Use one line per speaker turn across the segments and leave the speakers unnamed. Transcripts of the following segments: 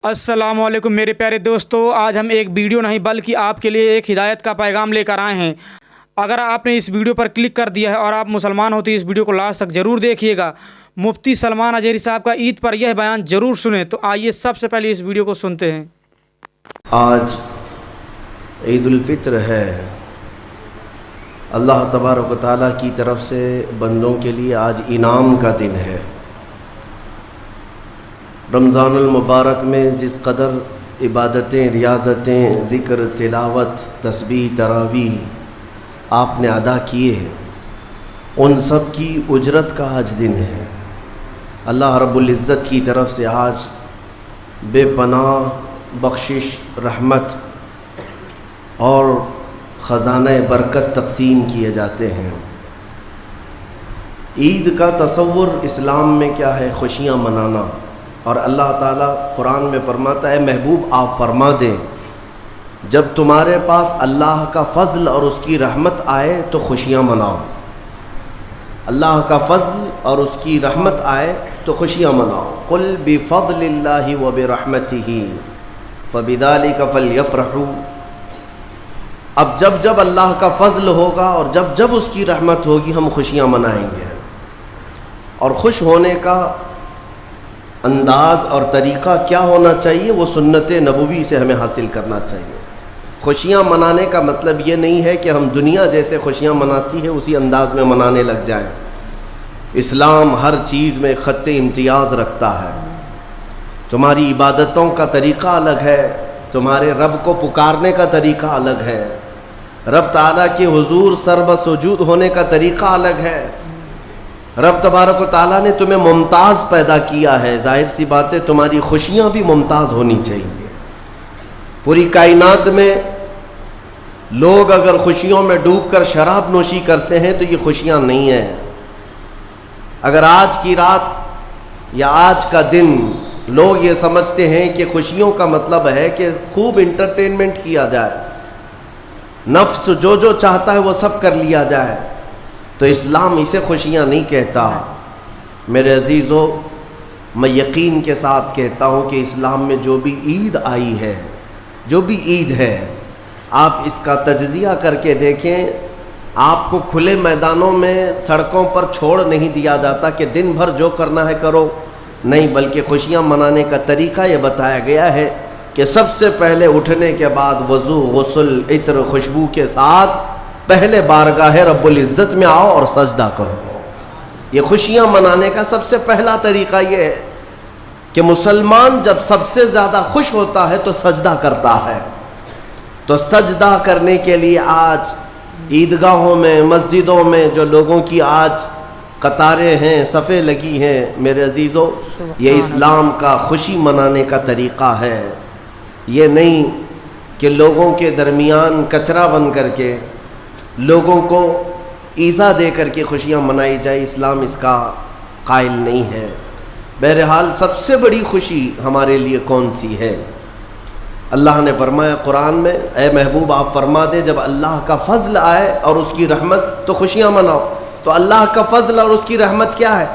السلام علیکم میرے پیارے دوستو، آج ہم ایک ویڈیو نہیں بلکہ آپ کے لیے ایک ہدایت کا پیغام لے کر آئے ہیں۔ اگر آپ نے اس ویڈیو پر کلک کر دیا ہے اور آپ مسلمان ہوتے اس ویڈیو کو لاسٹ تک ضرور دیکھیے گا۔ مفتی سلمان اجہری صاحب کا عید پر یہ بیان ضرور سنیں۔ تو آئیے سب سے پہلے اس ویڈیو کو سنتے ہیں۔
آج عید الفطر ہے۔ اللہ تبارک و تعالیٰ کی طرف سے بندوں کے لیے آج انعام کا دن ہے۔ رمضان المبارک میں جس قدر عبادتیں، ریاضتیں، ذکر، تلاوت، تسبیح، تراویح آپ نے ادا کیے ہیں، ان سب کی اجرت کا آج دن ہے۔ اللہ رب العزت کی طرف سے آج بے پناہ بخشش، رحمت اور خزانہ برکت تقسیم کیے جاتے ہیں۔ عید کا تصور اسلام میں کیا ہے؟ خوشیاں منانا۔ اور اللہ تعالیٰ قرآن میں فرماتا ہے، محبوب آپ فرما دیں جب تمہارے پاس اللہ کا فضل اور اس کی رحمت آئے تو خوشیاں مناؤ۔ اللہ کا فضل اور اس کی رحمت آئے تو خوشیاں مناؤ۔ قل بفضل اللہ وبرحمتہ فبذلک فلیفرحوا۔ اب جب اللہ کا فضل ہوگا اور جب اس کی رحمت ہوگی ہم خوشیاں منائیں گے۔ اور خوش ہونے کا انداز اور طریقہ کیا ہونا چاہیے؟ وہ سنت نبوی سے ہمیں حاصل کرنا چاہیے۔ خوشیاں منانے کا مطلب یہ نہیں ہے کہ ہم دنیا جیسے خوشیاں مناتی ہے اسی انداز میں منانے لگ جائیں۔ اسلام ہر چیز میں خط امتیاز رکھتا ہے۔ تمہاری عبادتوں کا طریقہ الگ ہے، تمہارے رب کو پکارنے کا طریقہ الگ ہے، رب تعالیٰ کے حضور سر سجود ہونے کا طریقہ الگ ہے۔ رب تبارک و تعالیٰ نے تمہیں ممتاز پیدا کیا ہے، ظاہر سی بات ہے تمہاری خوشیاں بھی ممتاز ہونی چاہیے۔ پوری کائنات میں لوگ اگر خوشیوں میں ڈوب کر شراب نوشی کرتے ہیں تو یہ خوشیاں نہیں ہیں۔ اگر آج کی رات یا آج کا دن لوگ یہ سمجھتے ہیں کہ خوشیوں کا مطلب ہے کہ خوب انٹرٹینمنٹ کیا جائے، نفس جو چاہتا ہے وہ سب کر لیا جائے، تو اسلام اسے خوشیاں نہیں کہتا۔ میرے عزیزو، میں یقین کے ساتھ کہتا ہوں کہ اسلام میں جو بھی عید آئی ہے، جو بھی عید ہے، آپ اس کا تجزیہ کر کے دیکھیں۔ آپ کو کھلے میدانوں میں سڑکوں پر چھوڑ نہیں دیا جاتا کہ دن بھر جو کرنا ہے کرو، نہیں، بلکہ خوشیاں منانے کا طریقہ یہ بتایا گیا ہے کہ سب سے پہلے اٹھنے کے بعد وضو، غسل، عطر، خوشبو کے ساتھ پہلے بارگاہ رب العزت میں آؤ اور سجدہ کرو۔ یہ خوشیاں منانے کا سب سے پہلا طریقہ یہ ہے کہ مسلمان جب سب سے زیادہ خوش ہوتا ہے تو سجدہ کرتا ہے۔ تو سجدہ کرنے کے لیے آج عیدگاہوں میں، مسجدوں میں جو لوگوں کی آج قطاریں ہیں، صفیں لگی ہیں، میرے عزیزو، یہ اسلام کا خوشی منانے کا طریقہ ہے۔ یہ نہیں کہ لوگوں کے درمیان کچرا بن کر کے، لوگوں کو ایذا دے کر کے خوشیاں منائی جائے، اسلام اس کا قائل نہیں ہے۔ بہرحال سب سے بڑی خوشی ہمارے لیے کون سی ہے؟ اللہ نے فرمایا قرآن میں، اے محبوب آپ فرما دیں جب اللہ کا فضل آئے اور اس کی رحمت تو خوشیاں مناؤ۔ تو اللہ کا فضل اور اس کی رحمت کیا ہے؟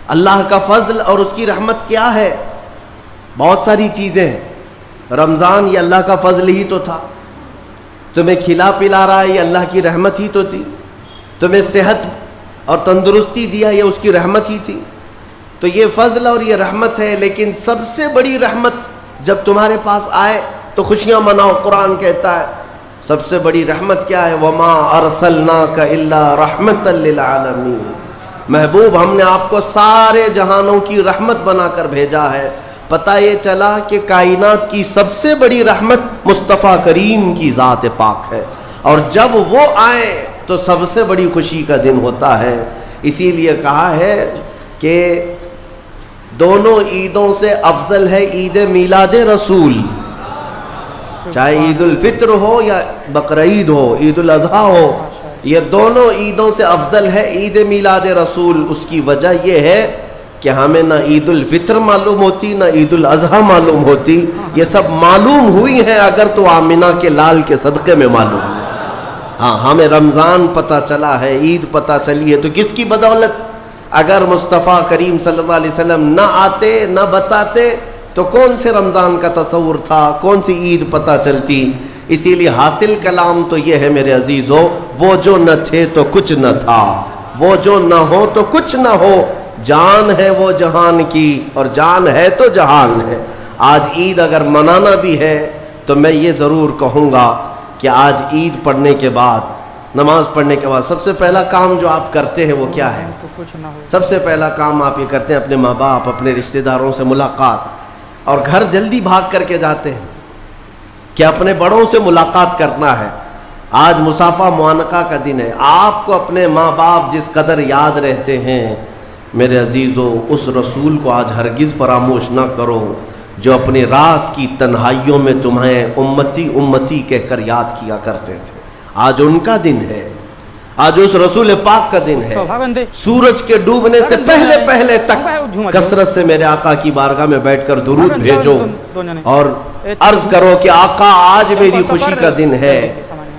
اللہ کا فضل اور اس کی رحمت کیا ہے؟ بہت ساری چیزیں ہیں۔ رمضان یہ اللہ کا فضل ہی تو تھا، تمہیں کھلا پلا رہا ہے یہ اللہ کی رحمت ہی تو تھی، تمہیں صحت اور تندرستی دیا یہ اس کی رحمت ہی تھی۔ تو یہ فضل اور یہ رحمت ہے، لیکن سب سے بڑی رحمت جب تمہارے پاس آئے تو خوشیاں مناؤ۔ قرآن کہتا ہے سب سے بڑی رحمت کیا ہے؟ وَمَا أَرْسَلْنَاكَ إِلَّا رَحْمَةً لِّلْعَالَمِينَ۔ محبوب ہم نے آپ کو سارے جہانوں کی رحمت بنا کر بھیجا ہے۔ پتہ یہ چلا کہ کائنات کی سب سے بڑی رحمت مصطفیٰ کریم کی ذات پاک ہے، اور جب وہ آئے تو سب سے بڑی خوشی کا دن ہوتا ہے۔ اسی لیے کہا ہے کہ دونوں عیدوں سے افضل ہے عید میلاد رسول، چاہے عید الفطر ہو یا بقرعید ہو، عید الاضحیٰ ہو، یہ دونوں عیدوں سے افضل ہے عید میلاد رسول۔ اس کی وجہ یہ ہے کہ ہمیں نہ عید الفطر معلوم ہوتی نہ عید الاضحیٰ معلوم ہوتی، یہ سب معلوم ہوئی ہیں اگر تو آمنہ کے لال کے صدقے میں معلوم ہے۔ ہاں، ہمیں رمضان پتہ چلا ہے، عید پتہ چلی ہے، تو کس کی بدولت؟ اگر مصطفیٰ کریم صلی اللہ علیہ وسلم نہ آتے، نہ بتاتے، تو کون سے رمضان کا تصور تھا, کون سی عید پتہ چلتی. اسی لیے حاصل کلام تو یہ ہے میرے عزیزو, وہ جو نہ تھے تو کچھ نہ تھا, وہ جو نہ ہو تو کچھ نہ ہو, جان ہے وہ جہان کی اور جان ہے تو جہان ہے. آج عید اگر منانا بھی ہے تو میں یہ ضرور کہوں گا کہ آج عید پڑھنے کے بعد, نماز پڑھنے کے بعد سب سے پہلا کام جو آپ کرتے ہیں وہ کیا ہے؟ سب سے پہلا کام آپ یہ کرتے ہیں اپنے ماں باپ, اپنے رشتہ داروں سے ملاقات, اور گھر جلدی بھاگ کر کے جاتے ہیں کہ اپنے بڑوں سے ملاقات کرنا ہے. آج مصافحہ معانقہ کا دن ہے. آپ کو اپنے ماں باپ جس قدر یاد رہتے ہیں میرے عزیزو, اس رسول کو آج ہرگز فراموش نہ کرو جو اپنی رات کی تنہائیوں میں تمہیں امتی امتی کہہ کر یاد کیا کرتے تھے. آج ان کا دن ہے, آج اس رسول پاک کا دن ہے. سورج کے ڈوبنے سے پہلے پہلے تک کثرت سے میرے آقا کی بارگاہ میں بیٹھ کر درود بھیجو اور عرض کرو کہ آقا آج میری خوشی کا دن ہے.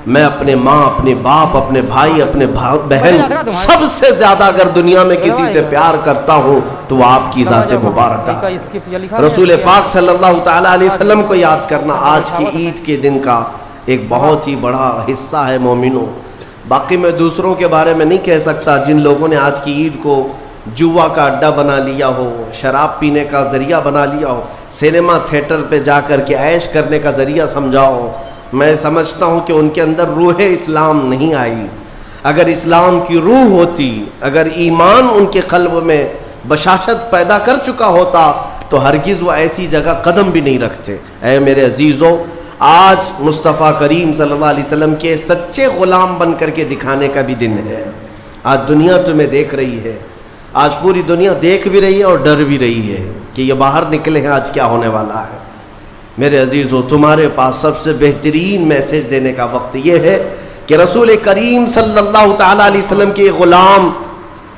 میں اپنے ماں, اپنے باپ, اپنے بھائی, اپنے بہن, سب سے زیادہ اگر دنیا میں کسی سے پیار کرتا ہوں تو وہ آپ کی ذات مبارکہ. رسول پاک صلی اللہ تعالی علیہ وسلم کو یاد کرنا آج کی عید کے دن کا ایک بہت ہی بڑا حصہ ہے مومنوں. باقی میں دوسروں کے بارے میں نہیں کہہ سکتا جن لوگوں نے آج کی عید کو جوا کا اڈا بنا لیا ہو, شراب پینے کا ذریعہ بنا لیا ہو, سینما تھیٹر پہ جا کر کے عیش کرنے کا ذریعہ سمجھا ہو. میں سمجھتا ہوں کہ ان کے اندر روح اسلام نہیں آئی. اگر اسلام کی روح ہوتی, اگر ایمان ان کے قلب میں بشاشت پیدا کر چکا ہوتا تو ہرگز وہ ایسی جگہ قدم بھی نہیں رکھتے. اے میرے عزیزو, آج مصطفیٰ کریم صلی اللہ علیہ وسلم کے سچے غلام بن کر کے دکھانے کا بھی دن ہے. آج دنیا تمہیں دیکھ رہی ہے, آج پوری دنیا دیکھ بھی رہی ہے اور ڈر بھی رہی ہے کہ یہ باہر نکلے ہیں آج کیا ہونے والا ہے. میرے عزیزو, تمہارے پاس سب سے بہترین میسج دینے کا وقت یہ ہے کہ رسول کریم صلی اللہ تعالیٰ علیہ وسلم کے غلام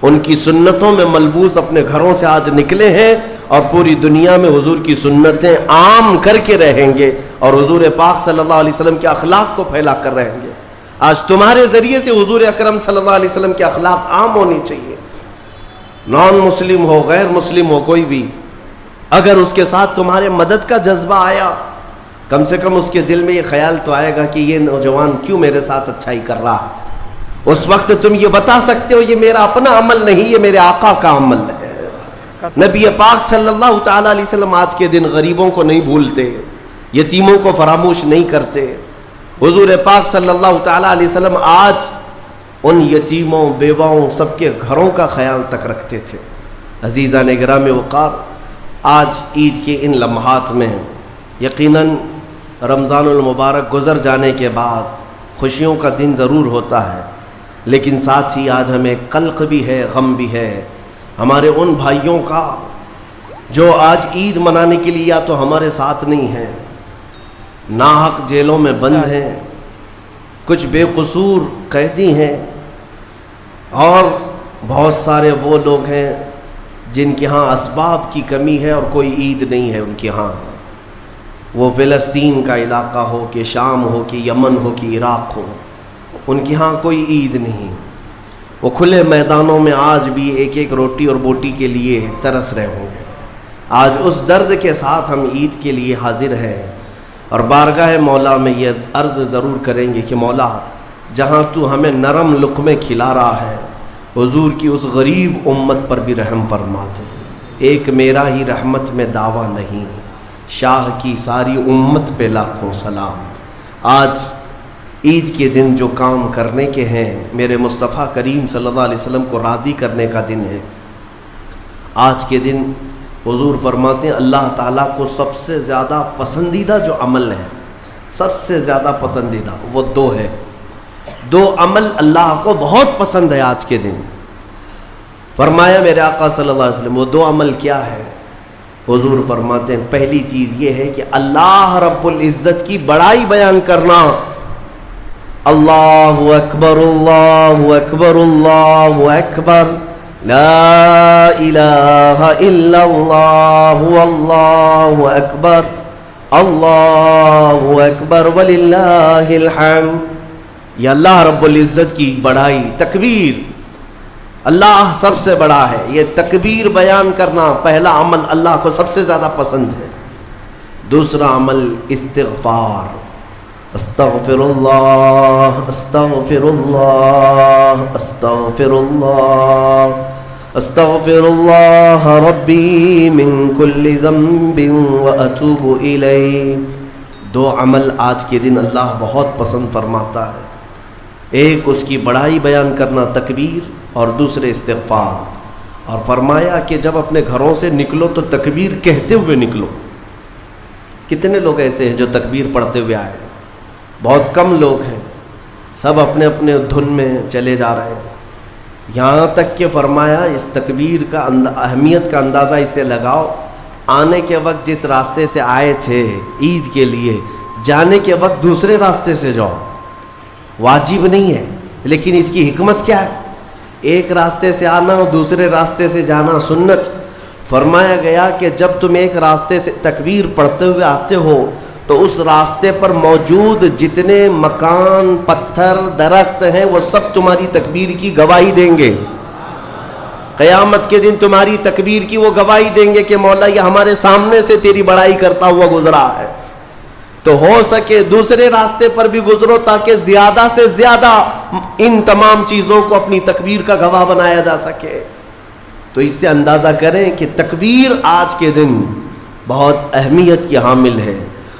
ان کی سنتوں میں ملبوس اپنے گھروں سے آج نکلے ہیں اور پوری دنیا میں حضور کی سنتیں عام کر کے رہیں گے اور حضور پاک صلی اللہ علیہ وسلم کے اخلاق کو پھیلا کر رہیں گے. آج تمہارے ذریعے سے حضور اکرم صلی اللہ علیہ وسلم کے اخلاق عام ہونی چاہیے. نان مسلم ہو, غیر مسلم ہو, کوئی بھی اگر اس کے ساتھ تمہارے مدد کا جذبہ آیا, کم سے کم اس کے دل میں یہ خیال تو آئے گا کہ یہ نوجوان کیوں میرے ساتھ اچھائی کر رہا ہے. اس وقت تم یہ بتا سکتے ہو یہ میرا اپنا عمل نہیں, یہ میرے آقا کا عمل ہے. نبی پاک صلی اللہ تعالیٰ علیہ وسلم آج کے دن غریبوں کو نہیں بھولتے, یتیموں کو فراموش نہیں کرتے. حضور پاک صلی اللہ تعالیٰ علیہ وسلم آج ان یتیموں, بیواؤں, سب کے گھروں کا خیال تک رکھتے تھے. عزیزان گرامی وقار, آج عید کے ان لمحات میں یقیناً رمضان المبارک گزر جانے کے بعد خوشیوں کا دن ضرور ہوتا ہے, لیکن ساتھ ہی آج ہمیں قلق بھی ہے, غم بھی ہے ہمارے ان بھائیوں کا جو آج عید منانے کے لیے یا تو ہمارے ساتھ نہیں ہیں, ناحق جیلوں میں بند ہیں, کچھ بے قصور قیدی ہیں, اور بہت سارے وہ لوگ ہیں جن کے ہاں اسباب کی کمی ہے اور کوئی عید نہیں ہے ان کے ہاں. وہ فلسطین کا علاقہ ہو کہ شام ہو کہ یمن ہو کہ عراق ہو, ان کے ہاں کوئی عید نہیں. وہ کھلے میدانوں میں آج بھی ایک ایک روٹی اور بوٹی کے لیے ترس رہے ہوں گے. آج اس درد کے ساتھ ہم عید کے لیے حاضر ہیں اور بارگاہ مولا میں یہ عرض ضرور کریں گے کہ مولا, جہاں تو ہمیں نرم لقمے کھلا رہا ہے, حضور کی اس غریب امت پر بھی رحم فرما دے. ایک میرا ہی رحمت میں دعویٰ نہیں, شاہ کی ساری امت پہ لاکھوں سلام. آج عید کے دن جو کام کرنے کے ہیں, میرے مصطفیٰ کریم صلی اللہ علیہ وسلم کو راضی کرنے کا دن ہے. آج کے دن حضور فرماتے ہیں اللہ تعالیٰ کو سب سے زیادہ پسندیدہ جو عمل ہے, سب سے زیادہ پسندیدہ وہ دو ہے. دو عمل اللہ کو بہت پسند ہے آج کے دن. فرمایا میرے آقا صلی اللہ علیہ وسلم, وہ دو عمل کیا ہے؟ حضور فرماتے ہیں پہلی چیز یہ ہے کہ اللہ رب العزت کی بڑائی بیان کرنا. اللہ اکبر اللہ اکبر اللہ اکبر لا الہ الا اللہ اللہ اکبر اللہ اکبر وللہ الحمد. یہ اللہ رب العزت کی بڑائی, تکبیر, اللہ سب سے بڑا ہے. یہ تکبیر بیان کرنا پہلا عمل اللہ کو سب سے زیادہ پسند ہے. دوسرا عمل استغفار، استغفر اللہ استغفر اللہ استغفر اللہ استغفر اللہ ربی من کل ذنب واتوب الیہ۔ دو عمل آج کے دن اللہ بہت پسند فرماتا ہے، ایک اس کی بڑائی بیان کرنا تکبیر، اور دوسرے استغفار۔ اور فرمایا کہ جب اپنے گھروں سے نکلو تو تکبیر کہتے ہوئے نکلو۔ کتنے لوگ ایسے ہیں جو تکبیر پڑھتے ہوئے آئے؟ بہت کم لوگ ہیں، سب اپنے اپنے دھن میں چلے جا رہے ہیں۔ یہاں تک کہ فرمایا اس تکبیر کا اہمیت کا اندازہ اس سے لگاؤ، آنے کے وقت جس راستے سے آئے تھے عید کے لیے، جانے کے وقت دوسرے راستے سے جاؤ، واجب نہیں ہے، لیکن اس کی حکمت کیا ہے؟ ایک راستے سے آنا اور دوسرے راستے سے جانا سنت۔ فرمایا گیا کہ جب تم ایک راستے سے تکبیر پڑھتے ہوئے آتے ہو تو اس راستے پر موجود جتنے مکان، پتھر، درخت ہیں وہ سب تمہاری تکبیر کی گواہی دیں گے۔ قیامت کے دن تمہاری تکبیر کی وہ گواہی دیں گے کہ مولا یہ ہمارے سامنے سے تیری بڑائی کرتا ہوا گزرا ہے۔ تو ہو سکے دوسرے راستے پر بھی گزرو تاکہ زیادہ سے زیادہ ان تمام چیزوں کو اپنی تکبیر کا گواہ بنایا جا سکے۔ تو اس سے اندازہ کریں کہ تکبیر آج کے دن بہت اہمیت کی حامل ہے،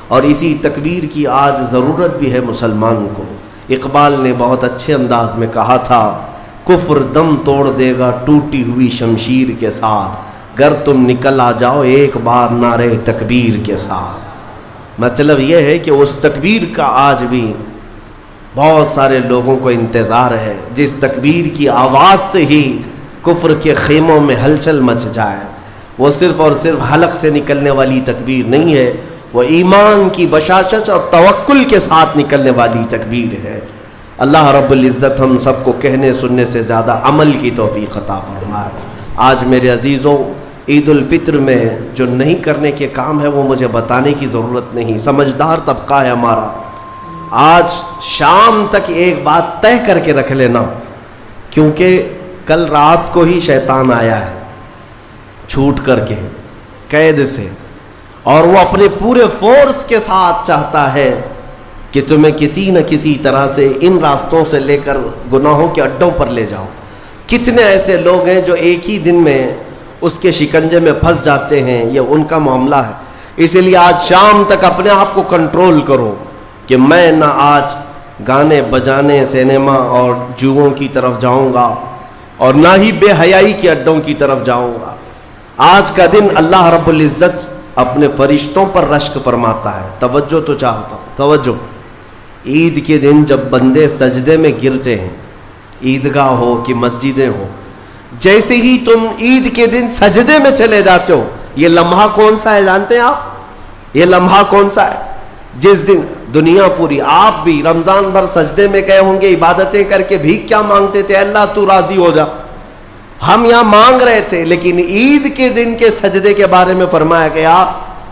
اور اسی تکبیر کی آج ضرورت بھی ہے مسلمان کو۔ اقبال نے بہت اچھے انداز میں کہا تھا، کفر دم توڑ دے گا ٹوٹی ہوئی شمشیر کے ساتھ، گر تم نکل آ جاؤ ایک بار نعرے تکبیر کے ساتھ۔ مطلب یہ ہے کہ اس تکبیر کا آج بھی بہت سارے لوگوں کو انتظار ہے، جس تکبیر کی آواز سے ہی کفر کے خیموں میں ہلچل مچ جائے۔ وہ صرف اور صرف حلق سے نکلنے والی تکبیر نہیں ہے، وہ ایمان کی بشاشت اور توکل کے ساتھ نکلنے والی تکبیر ہے۔ اللہ رب العزت ہم سب کو کہنے سننے سے زیادہ عمل کی توفیق عطا فرمائے۔ آج میرے عزیزوں، عید الفطر میں جو نہیں کرنے کے کام ہے وہ مجھے بتانے کی ضرورت نہیں، سمجھدار طبقہ ہے ہمارا۔ آج شام تک ایک بات طے کر کے رکھ لینا، کیونکہ کل رات کو ہی شیطان آیا ہے چھوٹ کر کے قید سے، اور وہ اپنے پورے فورس کے ساتھ چاہتا ہے کہ تمہیں کسی نہ کسی طرح سے ان راستوں سے لے کر گناہوں کے اڈوں پر لے جاؤ۔ کتنے ایسے لوگ ہیں جو ایک ہی دن میں اس کے شکنجے میں پھنس جاتے ہیں، یہ ان کا معاملہ ہے۔ اسی لیے آج شام تک اپنے آپ کو کنٹرول کرو کہ میں نہ آج گانے بجانے، سینما اور جوؤں کی طرف جاؤں گا، اور نہ ہی بے حیائی کے اڈوں کی طرف جاؤں گا۔ آج کا دن اللہ رب العزت اپنے فرشتوں پر رشک فرماتا ہے۔ توجہ تو چاہتا ہوں، توجہ۔ عید کے دن جب بندے سجدے میں گرتے ہیں، عیدگاہ ہو کہ مسجدیں ہو، جیسے ہی تم عید کے دن سجدے میں چلے جاتے ہو، یہ لمحہ کون سا ہے جانتے ہیں آپ؟ یہ لمحہ کون سا ہے؟ جس دن دنیا پوری، آپ بھی رمضان بھر سجدے میں گئے ہوں گے، عبادتیں کر کے بھیک کیا مانگتے تھے؟ اللہ تو راضی ہو جا۔ ہم یہاں مانگ رہے تھے، لیکن عید کے دن کے سجدے کے بارے میں فرمایا گیا،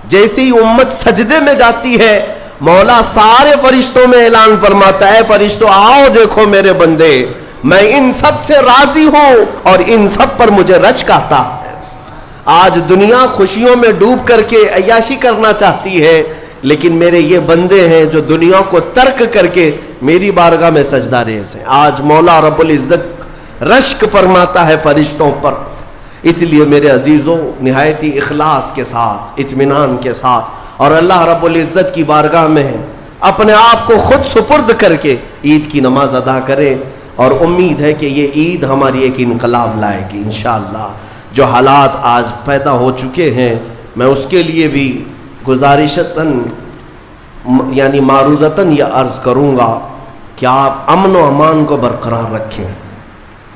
جیسے ہی امت سجدے میں جاتی ہے، مولا سارے فرشتوں میں اعلان فرماتا ہے، فرشتوں آؤ دیکھو میرے بندے، میں ان سب سے راضی ہوں اور ان سب پر مجھے رشک آتا ہے۔ آج دنیا خوشیوں میں ڈوب کر کے عیاشی کرنا چاہتی ہے، لیکن میرے یہ بندے ہیں جو دنیا کو ترک کر کے میری بارگاہ میں سجدہ ریز ہیں۔ آج مولا رب العزت رشک فرماتا ہے فرشتوں پر۔ اس لیے میرے عزیزوں، نہایت ہی اخلاص کے ساتھ، اطمینان کے ساتھ، اور اللہ رب العزت کی بارگاہ میں اپنے آپ کو خود سپرد کر کے عید کی نماز ادا کریں، اور امید ہے کہ یہ عید ہماری ایک انقلاب لائے گی انشاءاللہ۔ جو حالات آج پیدا ہو چکے ہیں، میں اس کے لیے بھی گزارشتاً یعنی معروضتاً یہ عرض کروں گا کہ آپ امن و امان کو برقرار رکھیں،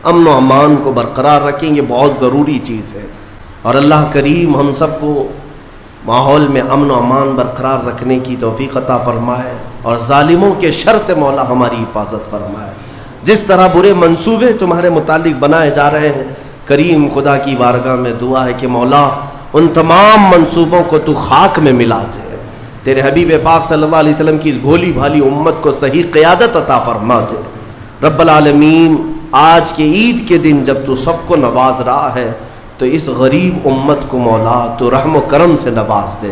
امن و امان کو برقرار رکھیں، یہ بہت ضروری چیز ہے۔ اور اللہ کریم ہم سب کو ماحول میں امن و امان برقرار رکھنے کی توفیق عطا فرمائے، اور ظالموں کے شر سے مولا ہماری حفاظت فرمائے۔ جس طرح برے منصوبے تمہارے متعلق بنائے جا رہے ہیں، کریم خدا کی بارگاہ میں دعا ہے کہ مولا ان تمام منصوبوں کو تو خاک میں ملا دے، تیرے حبیب پاک صلی اللہ علیہ وسلم کی اس بھولی بھالی امت کو صحیح قیادت عطا فرما دے۔ رب العالمین، آج کے عید کے دن جب تو سب کو نواز رہا ہے، تو اس غریب امت کو مولا تو رحم و کرم سے نواز دے،